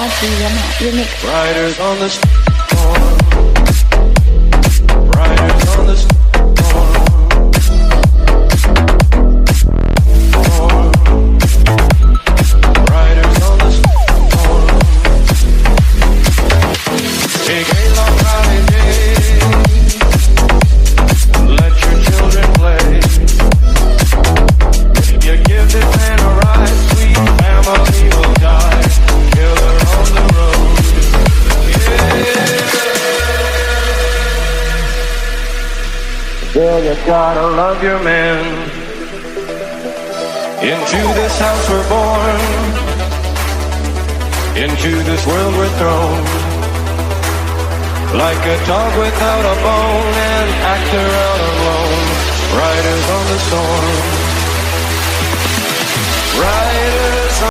Remix. Riders on the storm. Riders on the storm. Riders on the storm. Take a long holiday. Let your children play. If you give this man a ride, sweet family will die. Killer on the road. Girl, you gotta love your man. Into this house we're born. Into this world we're thrown. Like a dog without a bone, an actor out alone. Riders on the storm. Riders